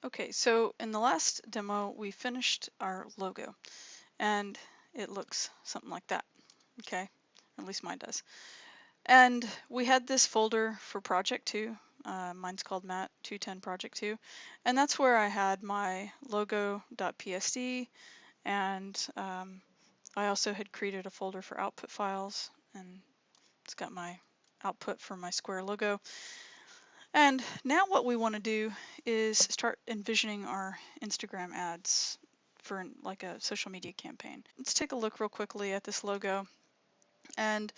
Okay, so in the last demo, we finished our logo and it looks something like that. Okay, at least mine does. And we had this folder for project 2. Mine's called Matt 210 project 2. And that's where I had my logo.psd, and I also had created a folder for output files, and it's got my output for my square logo. And now what we want to do is start envisioning our Instagram ads for like a social media campaign. Let's take a look real quickly at this logo. And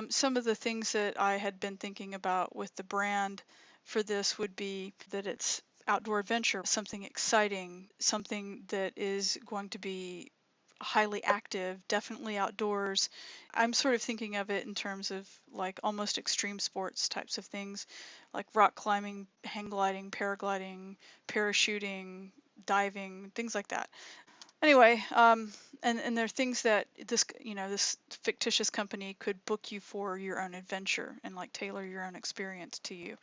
some of the things that I had been thinking about with the brand for this would be that it's outdoor adventure, something exciting, something that is going to be highly active, definitely outdoors. I'm sort of thinking of it in terms of like almost extreme sports types of things, like rock climbing, hang gliding, paragliding, parachuting, diving, things like that. Anyway, and there are things that this fictitious company could book you for your own adventure and like tailor your own experience to you.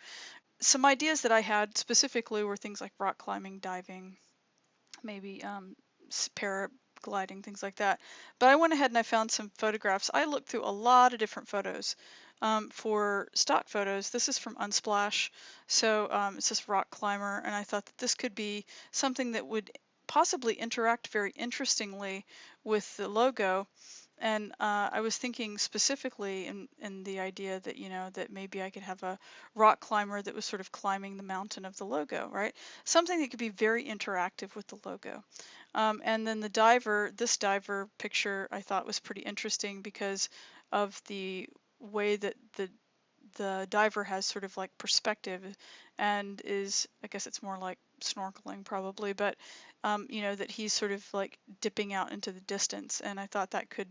Some ideas that I had specifically were things like rock climbing, diving, maybe paragliding, things like that. But I went ahead and I found some photographs. I looked through a lot of different photos. For stock photos, this is from Unsplash. So it's this rock climber, and I thought that this could be something that would possibly interact very interestingly with the logo. And I was thinking specifically in the idea that, that maybe I could have a rock climber that was sort of climbing the mountain of the logo, right? Something that could be very interactive with the logo. And then the diver, this diver picture I thought was pretty interesting because of the way that the diver has sort of like perspective and is, I guess it's more like snorkeling probably, but that he's sort of like dipping out into the distance. And I thought that could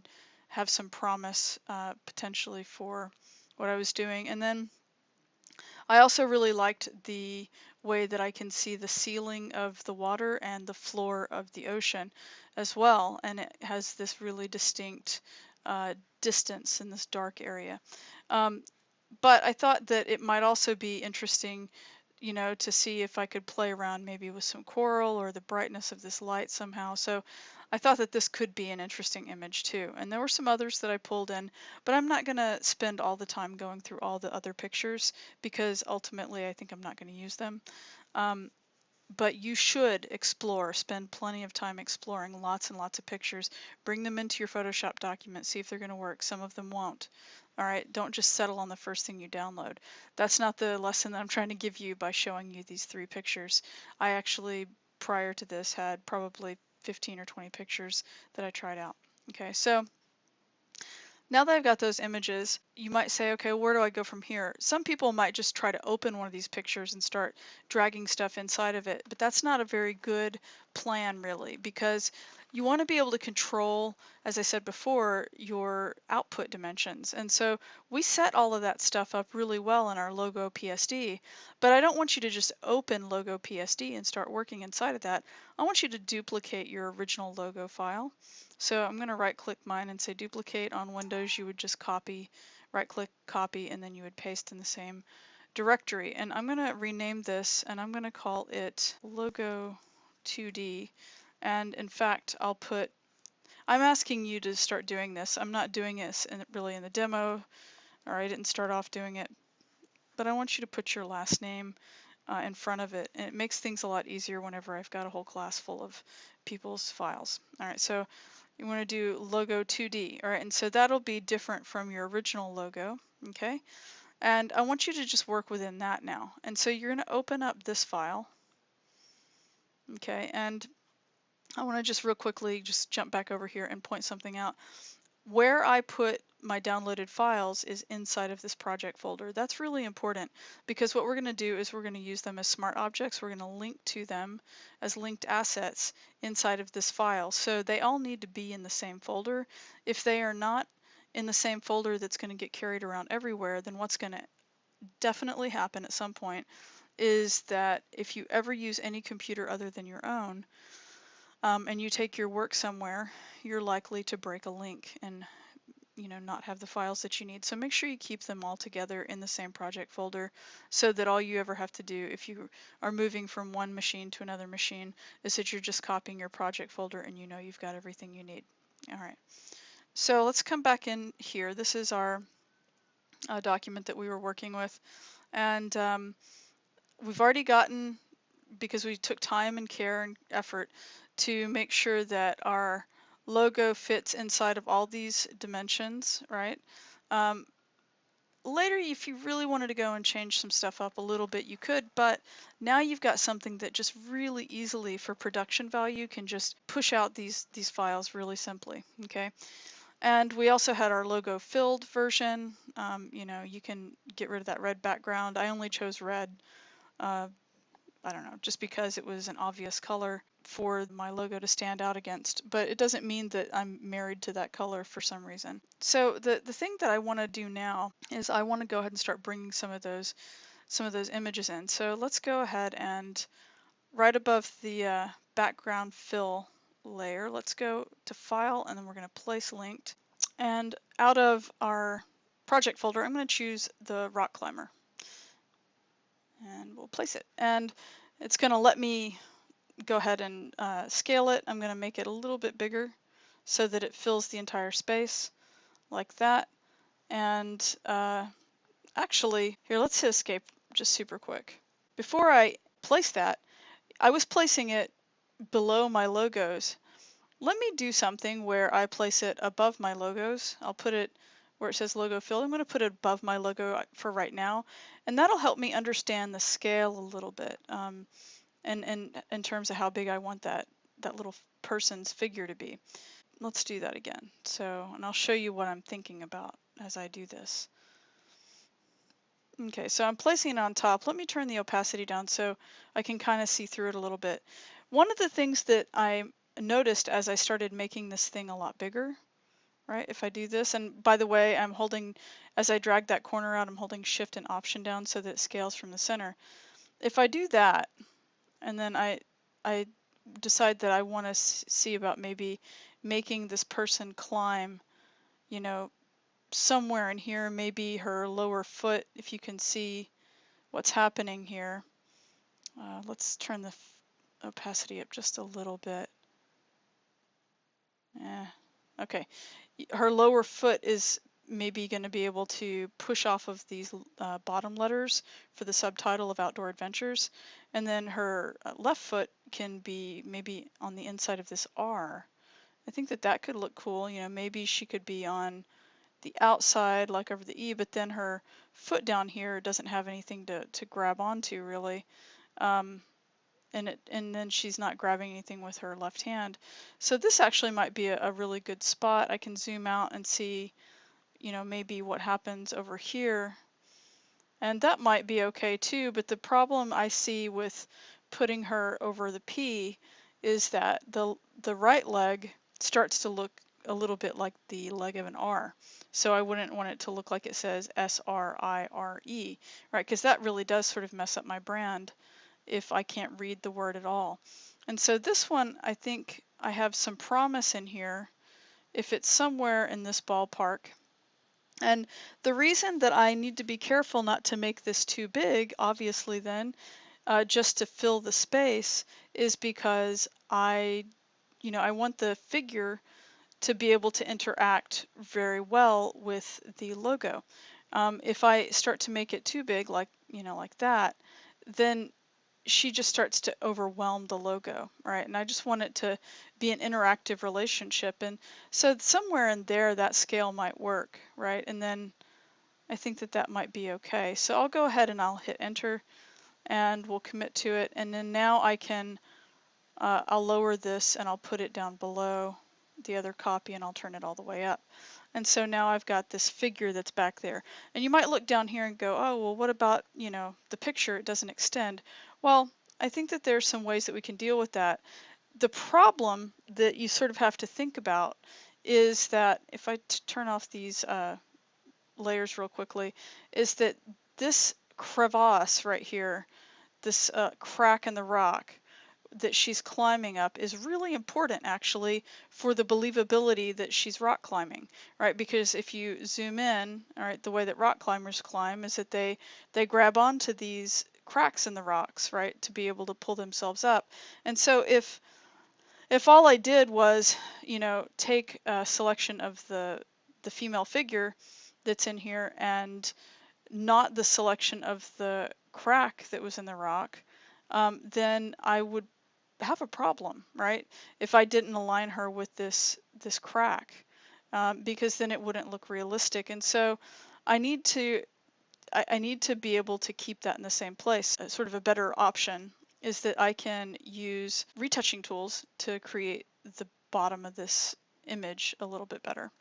have some promise potentially for what I was doing. And then I also really liked the way that I can see the ceiling of the water and the floor of the ocean as well. And it has this really distinct distance in this dark area. Um, but I thought that it might also be interesting, to see if I could play around maybe with some coral or the brightness of this light somehow. So I thought that this could be an interesting image too. And there were some others that I pulled in, but I'm not going to spend all the time going through all the other pictures because ultimately I think I'm not going to use them. But you should explore, spend plenty of time exploring lots and lots of pictures. Bring them into your Photoshop document, see if they're going to work. Some of them won't. All right, don't just settle on the first thing you download. That's not the lesson that I'm trying to give you by showing you these 3 pictures. I actually, prior to this, had probably 15 or 20 pictures that I tried out. Okay, so now that I've got those images, you might say, okay, where do I go from here? Some people might just try to open one of these pictures and start dragging stuff inside of it, but that's not a very good plan really, because you want to be able to control, as I said before, your output dimensions. And so we set all of that stuff up really well in our logo PSD, but I don't want you to just open logo PSD and start working inside of that. I want you to duplicate your original logo file. So I'm going to right click mine and say duplicate. On Windows you would just copy, right click, copy, and then you would paste in the same directory. And I'm going to rename this and I'm going to call it logo 2D. And in fact I'm asking you to start doing this. I'm not doing this really in the demo, or I didn't start off doing it, but I want you to put your last name in front of it, and it makes things a lot easier whenever I've got a whole class full of people's files. All right, so you want to do logo 2D, all right, and so that'll be different from your original logo, okay? And I want you to just work within that now. And so you're going to open up this file, okay, and I want to just real quickly just jump back over here and point something out. Where I put my downloaded files is inside of this project folder. That's really important because what we're going to do is we're going to use them as smart objects. We're going to link to them as linked assets inside of this file. So they all need to be in the same folder. If they are not in the same folder that's going to get carried around everywhere, then what's going to definitely happen at some point is that if you ever use any computer other than your own, and you take your work somewhere, you're likely to break a link and not have the files that you need. So make sure you keep them all together in the same project folder, so that all you ever have to do if you are moving from one machine to another machine is that you're just copying your project folder and you know you've got everything you need. All right, so let's come back in here. This is our document that we were working with, and we've already gotten, because we took time and care and effort to make sure that our logo fits inside of all these dimensions, right? Later, if you really wanted to go and change some stuff up a little bit, you could, but now you've got something that just really easily, for production value, can just push out these files really simply, okay? And we also had our logo filled version. You can get rid of that red background. I only chose red. I don't know, just because it was an obvious color for my logo to stand out against, but it doesn't mean that I'm married to that color for some reason. So the thing that I want to do now is I want to go ahead and start bringing some of those images in. So let's go ahead and right above the background fill layer, let's go to File, and then we're going to place linked. And out of our project folder, I'm going to choose the rock climber, and we'll place it. And it's going to let me go ahead and scale it. I'm going to make it a little bit bigger so that it fills the entire space like that. And actually, here, let's hit escape just super quick. Before I place that, I was placing it below my logos. Let me do something where I place it above my logos. I'll put it where it says logo filled. I'm going to put it above my logo for right now, and that'll help me understand the scale a little bit. And in terms of how big I want that little person's figure to be. Let's do that again. So, and I'll show you what I'm thinking about as I do this. Okay, so I'm placing it on top. Let me turn the opacity down so I can kind of see through it a little bit. One of the things that I noticed as I started making this thing a lot bigger, right? If I do this, and by the way, I'm holding, as I drag that corner out, I'm holding Shift and Option down so that it scales from the center. If I do that, and then I decide that I want to see about maybe making this person climb, somewhere in here, maybe her lower foot, if you can see what's happening here. Let's turn the opacity up just a little bit. Okay. Her lower foot is maybe going to be able to push off of these bottom letters for the subtitle of Outdoor Adventures, and then her left foot can be maybe on the inside of this R. I think that could look cool. Maybe she could be on the outside, like over the E, but then her foot down here doesn't have anything to grab onto really. And then she's not grabbing anything with her left hand. So this actually might be a really good spot. I can zoom out and see, maybe what happens over here. And that might be okay too, but the problem I see with putting her over the P is that the right leg starts to look a little bit like the leg of an R. So I wouldn't want it to look like it says S-R-I-R-E, right? Because that really does sort of mess up my brand if I can't read the word at all. And so this one, I think I have some promise in here if it's somewhere in this ballpark. And the reason that I need to be careful not to make this too big, obviously then, just to fill the space, is because I want the figure to be able to interact very well with the logo. If I start to make it too big, like that, then she just starts to overwhelm the logo, right? And I just want it to be an interactive relationship. And so somewhere in there, that scale might work, right? And then I think that might be okay. So I'll go ahead and I'll hit enter and we'll commit to it. And then now I can, I'll lower this and I'll put it down below the other copy and I'll turn it all the way up. And so now I've got this figure that's back there. And you might look down here and go, oh, well, what about, the picture? It doesn't extend. Well, I think that there's some ways that we can deal with that. The problem that you sort of have to think about is that if I turn off these layers real quickly, is that this crevasse right here, this crack in the rock, that she's climbing up is really important actually for the believability that she's rock climbing, right? Because if you zoom in, all right, the way that rock climbers climb is that they grab onto these cracks in the rocks, right, to be able to pull themselves up. And so if all I did was, you know, take a selection of the female figure that's in here and not the selection of the crack that was in the rock, then I would have a problem, right? If I didn't align her with this crack, because then it wouldn't look realistic. And so I need to I need to be able to keep that in the same place. Sort of a better option is that I can use retouching tools to create the bottom of this image a little bit better.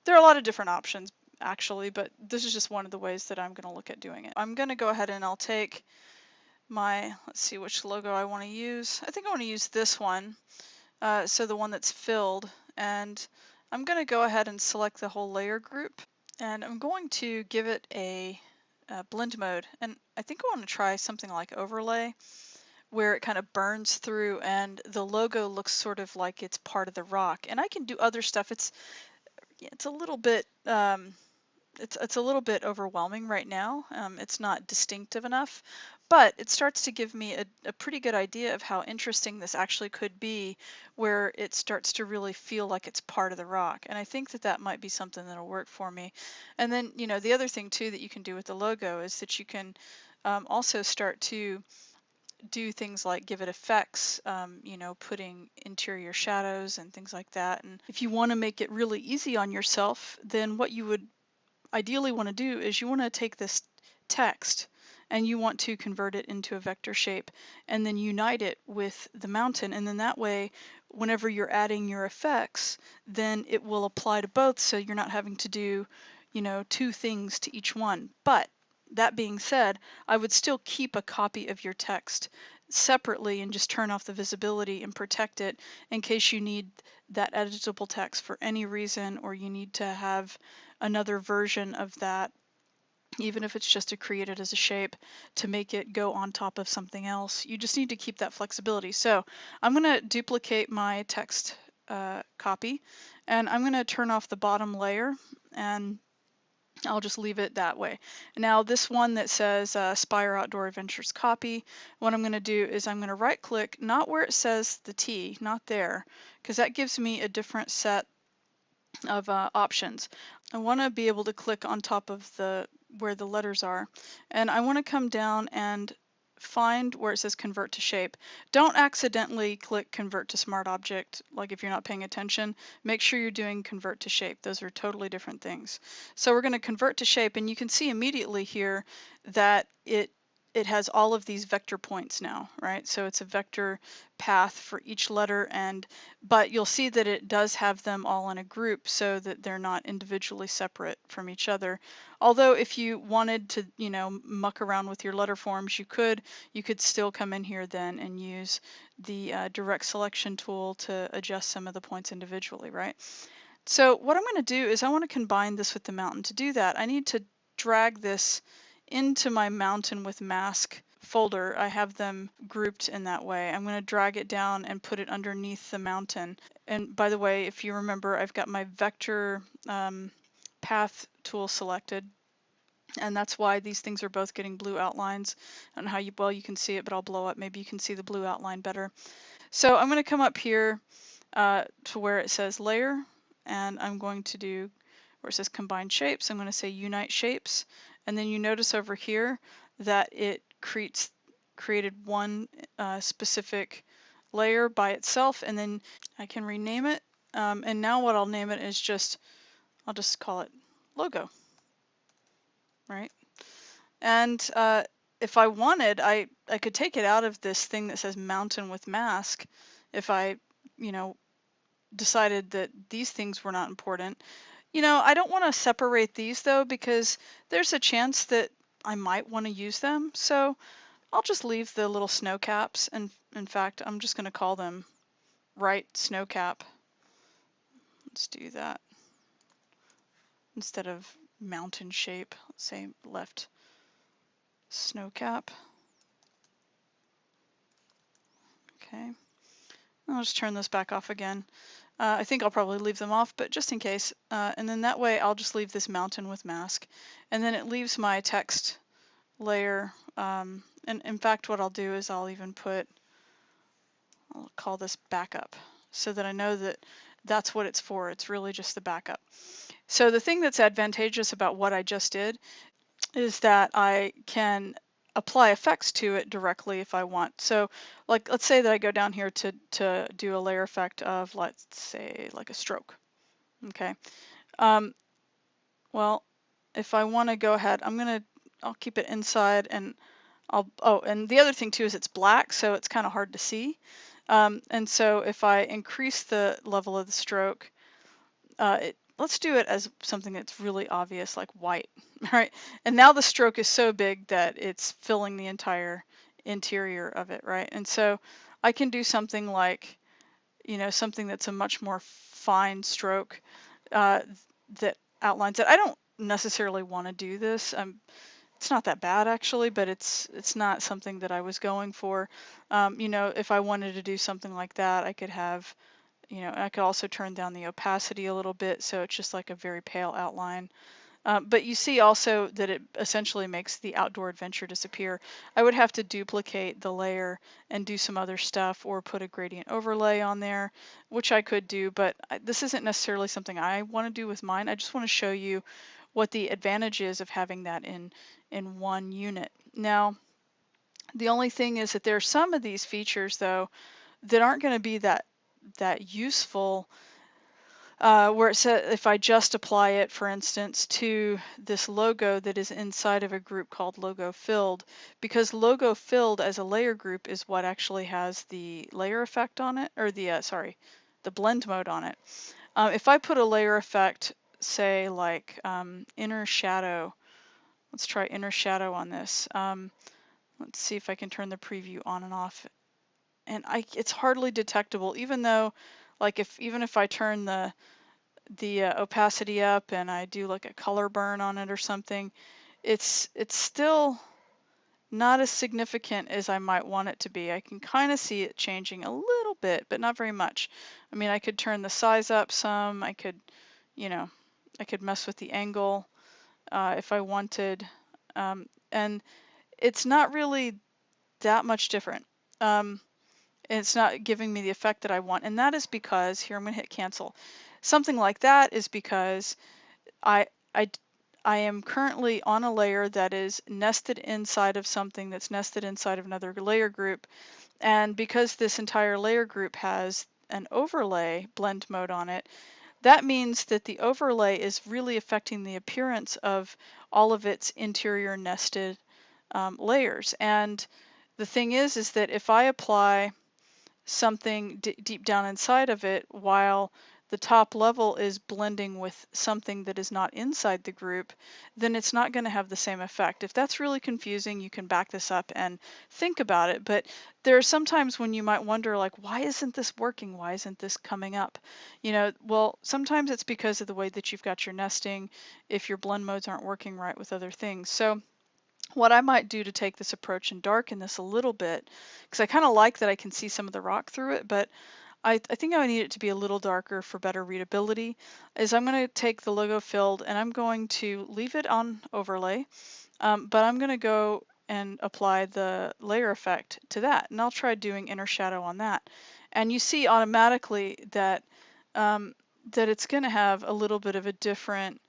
There are a lot of different options actually, but this is just one of the ways that I'm going to look at doing it. I'm going to go ahead and I'll take my, let's see which logo I want to use. I think I want to use this one, so the one that's filled, and I'm going to go ahead and select the whole layer group, and I'm going to give it a blend mode, and I think I want to try something like overlay, where it kind of burns through and the logo looks sort of like it's part of the rock. And I can do other stuff. It's a little bit it's a little bit overwhelming right now. It's not distinctive enough, but it starts to give me a pretty good idea of how interesting this actually could be, where it starts to really feel like it's part of the rock. And I think that that might be something that'll work for me. And then, you know, the other thing too that you can do with the logo is that you can also start to do things like give it effects, you know, putting interior shadows and things like that. And if you want to make it really easy on yourself, then what you would ideally want to do is you want to take this text and you want to convert it into a vector shape and then unite it with the mountain, and then that way whenever you're adding your effects then it will apply to both, so you're not having to do, you know, two things to each one. But that being said, I would still keep a copy of your text separately and just turn off the visibility and protect it in case you need that editable text for any reason, or you need to have another version of that, even if it's just to create it as a shape to make it go on top of something else. You just need to keep that flexibility. So I'm going to duplicate my text copy, and I'm going to turn off the bottom layer, and I'll just leave it that way. Now this one that says Spire Outdoor Adventures copy, what I'm going to do is I'm going to right click, not where it says the T, not there, because that gives me a different set of options. I want to be able to click on top of where the letters are, and I want to come down and find where it says convert to shape. Don't accidentally click convert to smart object, like if you're not paying attention. Make sure you're doing convert to shape. Those are totally different things. So we're going to convert to shape, and you can see immediately here that it has all of these vector points now, right? So it's a vector path for each letter, but you'll see that it does have them all in a group so that they're not individually separate from each other. Although if you wanted to, you know, muck around with your letter forms, you could still come in here then and use the direct selection tool to adjust some of the points individually, right? So what I'm going to do is I want to combine this with the mountain. To do that, I need to drag this into my mountain with mask folder. I have them grouped in that way. I'm going to drag it down and put it underneath the mountain. And by the way, if you remember, I've got my vector path tool selected, and that's why these things are both getting blue outlines. I don't know how well you can see it, but I'll blow up. Maybe you can see the blue outline better. So I'm going to come up here to where it says layer, and I'm going to do where it says combine shapes. I'm going to say unite shapes, and then you notice over here that it created one specific layer by itself, and then I can rename it, and now what I'll name it is I'll just call it logo, right? And if I wanted, I could take it out of this thing that says mountain with mask if I, you know, decided that these things were not important. You know, I don't want to separate these though, because there's a chance that I might want to use them. So I'll just leave the little snow caps, and in fact, I'm just going to call them right snow cap. Let's do that. Instead of mountain shape, let's say left snow cap. Okay, I'll just turn this back off again. I think I'll probably leave them off, but just in case. And then that way I'll just leave this mountain with mask. And then it leaves my text layer. And in fact, what I'll do is I'll call this backup so that I know that that's what it's for. It's really just the backup. So the thing that's advantageous about what I just did is that I can apply effects to it directly if I want. So like, let's say that I go down here to do a layer effect of, let's say, like a stroke. Okay. Well, if I want to go ahead, I'll keep it inside, and and the other thing too is it's black, so it's kind of hard to see. And so if I increase the level of the stroke, let's do it as something that's really obvious, like white, right? And now the stroke is so big that it's filling the entire interior of it, right? And so I can do something like, something that's a much more fine stroke that outlines it. I don't necessarily want to do this. It's not that bad actually, but it's not something that I was going for. If I wanted to do something like that, I could have, I could also turn down the opacity a little bit, so it's just like a very pale outline. But you see also that it essentially makes the outdoor adventure disappear. I would have to duplicate the layer and do some other stuff, or put a gradient overlay on there, which I could do, but this isn't necessarily something I want to do with mine. I just want to show you what the advantage is of having that in one unit. Now, the only thing is that there are some of these features though that aren't going to be that useful, where it says if I just apply it, for instance, to this logo that is inside of a group called logo filled, because logo filled as a layer group is what actually has the layer effect on it, or the blend mode on it. If I put a layer effect, say like inner shadow, let's try inner shadow on this. Let's see if I can turn the preview on and off. And it's hardly detectable, even though, like, even if I turn the opacity up and I do like a color burn on it or something, it's still not as significant as I might want it to be. I can kind of see it changing a little bit, but not very much. I mean, I could turn the size up some. I could, I could mess with the angle if I wanted, and it's not really that much different. It's not giving me the effect that I want, and that is because, here I'm going to hit cancel. Something like that is because I am currently on a layer that is nested inside of something that's nested inside of another layer group, and because this entire layer group has an overlay blend mode on it, that means that the overlay is really affecting the appearance of all of its interior nested layers. And the thing is that if I apply something deep down inside of it while the top level is blending with something that is not inside the group, then it's not going to have the same effect. If that's really confusing, you can back this up and think about it. But there are some times when you might wonder, like, why isn't this working? Why isn't this coming up? Well, sometimes it's because of the way that you've got your nesting, if your blend modes aren't working right with other things. So what I might do to take this approach and darken this a little bit, because I kind of like that I can see some of the rock through it, but I think I need it to be a little darker for better readability, is I'm going to take the logo filled and I'm going to leave it on overlay, but I'm going to go and apply the layer effect to that, and I'll try doing inner shadow on that. And you see automatically that that it's going to have a little bit of a different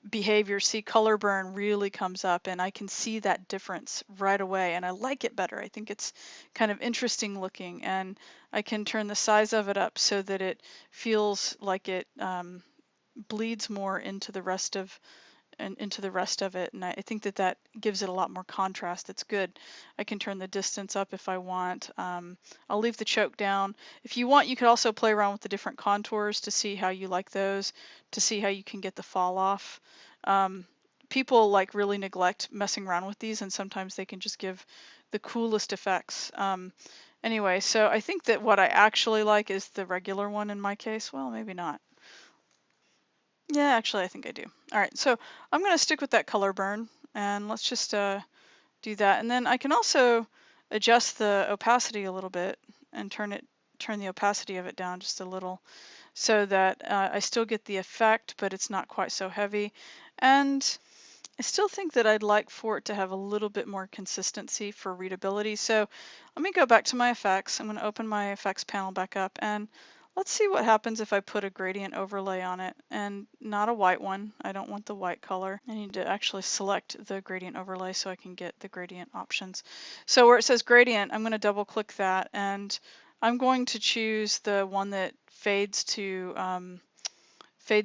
behavior. See, color burn really comes up, and I can see that difference right away, and I like it better. I think it's kind of interesting looking, and I can turn the size of it up so that it feels like it bleeds more into the rest of it, and I think that gives it a lot more contrast. It's good. I can turn the distance up if I want. I'll leave the choke down. If you want, you could also play around with the different contours to see how you like those, to see how you can get the fall off. People like really neglect messing around with these, and sometimes they can just give the coolest effects. Anyway, so I think that what I actually like is the regular one in my case. Well, maybe not. Yeah, actually, I think I do. All right, so I'm going to stick with that color burn, and let's just do that. And then I can also adjust the opacity a little bit, and turn the opacity of it down just a little so that I still get the effect, but it's not quite so heavy. And I still think that I'd like for it to have a little bit more consistency for readability. So let me go back to my effects. I'm going to open my effects panel back up, and let's see what happens if I put a gradient overlay on it, and not a white one. I don't want the white color. I need to actually select the gradient overlay so I can get the gradient options. So where it says gradient, I'm going to double click that, and I'm going to choose the one that fades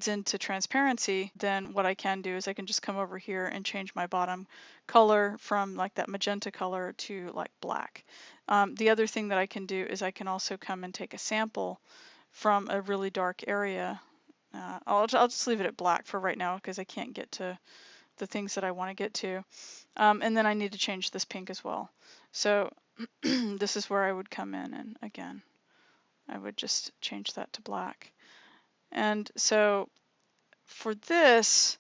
into transparency. Then what I can do is I can just come over here and change my bottom color from like that magenta color to like black. The other thing that I can do is I can also come and take a sample from a really dark area. I'll just leave it at black for right now because I can't get to the things that I want to get to. And then I need to change this pink as well. So this is where I would come in, and again, I would just change that to black. And so for this,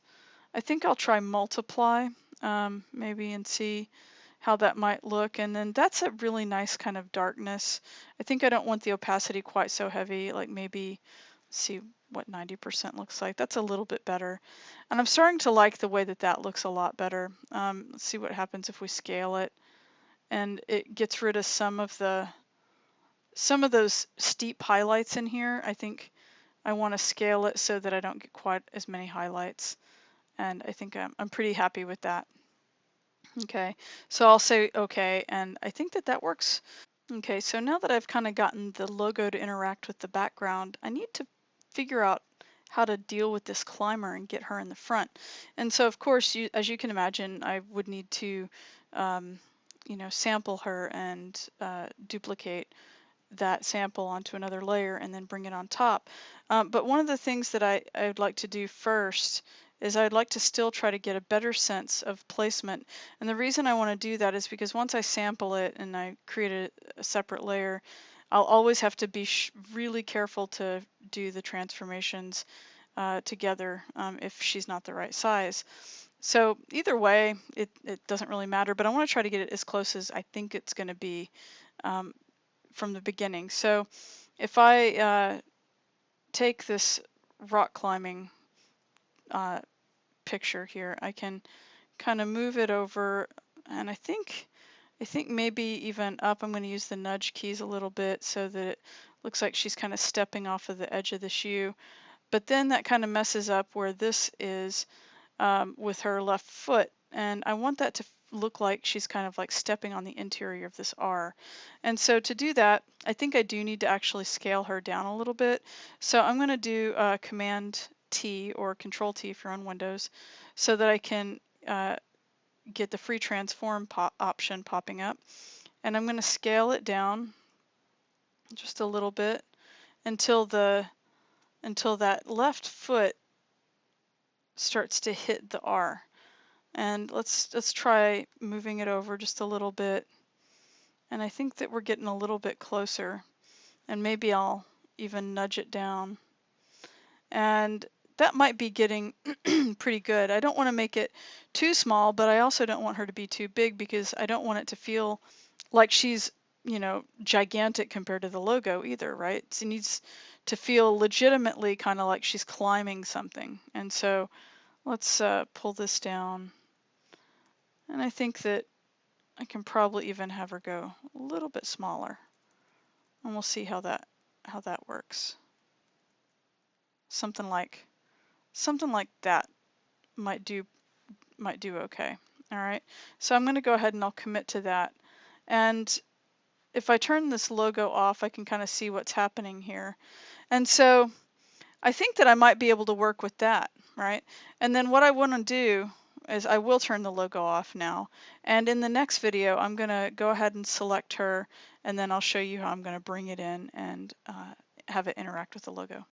I think I'll try multiply maybe and see how that might look. And then that's a really nice kind of darkness. I think I don't want the opacity quite so heavy, like maybe, let's see what 90% looks like. That's a little bit better. And I'm starting to like the way that that looks a lot better. Let's see what happens if we scale it. And it gets rid of some of those steep highlights in here. I think I want to scale it so that I don't get quite as many highlights. And I think I'm pretty happy with that. Okay, so I'll say okay, and I think that that works. Okay, so now that I've kind of gotten the logo to interact with the background, I need to figure out how to deal with this climber and get her in the front. And so of course, as you can imagine, I would need to sample her and duplicate that sample onto another layer and then bring it on top. But one of the things that I would like to do first is I'd like to still try to get a better sense of placement. And the reason I want to do that is because once I sample it and I create a separate layer, I'll always have to be really careful to do the transformations together if she's not the right size. So either way, it doesn't really matter, but I want to try to get it as close as I think it's going to be from the beginning. So if I take this rock climbing picture here, I can kind of move it over, and I think maybe even up. I'm going to use the nudge keys a little bit so that it looks like she's kind of stepping off of the edge of the shoe. But then that kind of messes up where this is with her left foot, and I want that to look like she's kind of like stepping on the interior of this R. And so to do that, I think I do need to actually scale her down a little bit. So I'm going to do Command T or Control T if you're on Windows so that I can get the free transform option popping up. And I'm going to scale it down just a little bit until that left foot starts to hit the R. And let's try moving it over just a little bit. And I think that we're getting a little bit closer, and maybe I'll even nudge it down. And that might be getting pretty good. I don't want to make it too small, but I also don't want her to be too big because I don't want it to feel like she's, gigantic compared to the logo either, right? She needs to feel legitimately kind of like she's climbing something. And so let's pull this down. And I think that I can probably even have her go a little bit smaller, and we'll see how that works. Something like that might do okay. All right. So I'm going to go ahead and I'll commit to that. And if I turn this logo off, I can kind of see what's happening here. And so I think that I might be able to work with that, right? And then what I want to do is I will turn the logo off now. And in the next video, I'm going to go ahead and select her, and then I'll show you how I'm going to bring it in and have it interact with the logo.